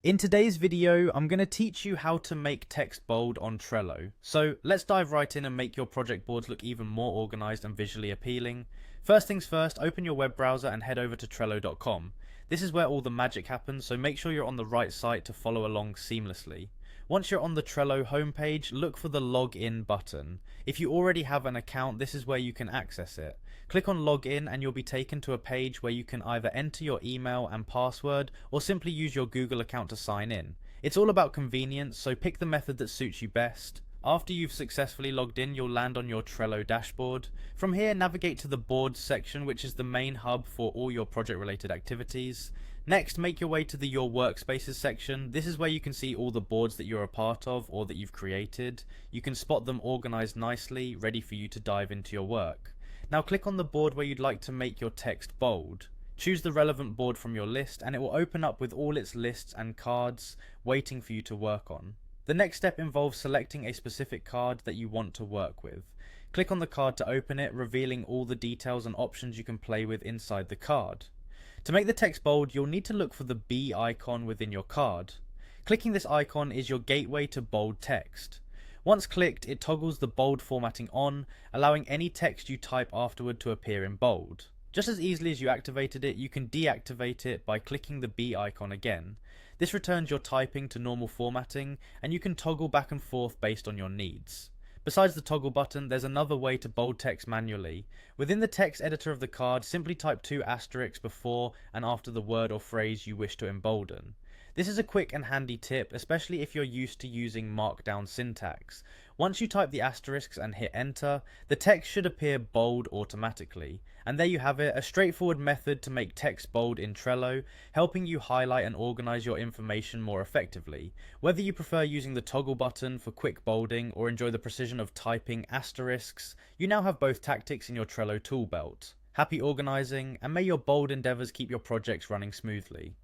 In today's video, I'm going to teach you how to make text bold on Trello. So let's dive right in and make your project boards look even more organized and visually appealing. First things first, open your web browser and head over to Trello.com. This is where all the magic happens, so make sure you're on the right site to follow along seamlessly. Once you're on the Trello homepage, look for the login button. If you already have an account, this is where you can access it. Click on login and you'll be taken to a page where you can either enter your email and password or simply use your Google account to sign in. It's all about convenience, so pick the method that suits you best. After you've successfully logged in, you'll land on your Trello dashboard. From here, navigate to the boards section, which is the main hub for all your project related activities. Next, make your way to the Your Workspaces section. This is where you can see all the boards that you're a part of or that you've created. You can spot them organized nicely, ready for you to dive into your work. Now click on the board where you'd like to make your text bold. Choose the relevant board from your list and it will open up with all its lists and cards waiting for you to work on. The next step involves selecting a specific card that you want to work with. Click on the card to open it, revealing all the details and options you can play with inside the card. To make the text bold, you'll need to look for the B icon within your card. Clicking this icon is your gateway to bold text. Once clicked, it toggles the bold formatting on, allowing any text you type afterward to appear in bold. Just as easily as you activated it, you can deactivate it by clicking the B icon again. This returns your typing to normal formatting, and you can toggle back and forth based on your needs. Besides the toggle button, there's another way to bold text manually. Within the text editor of the card, simply type 2 asterisks before and after the word or phrase you wish to embolden. This is a quick and handy tip, especially if you're used to using markdown syntax. Once you type the asterisks and hit enter, the text should appear bold automatically. And there you have it, a straightforward method to make text bold in Trello, helping you highlight and organize your information more effectively. Whether you prefer using the toggle button for quick bolding or enjoy the precision of typing asterisks, you now have both tactics in your Trello tool belt. Happy organizing, and may your bold endeavors keep your projects running smoothly.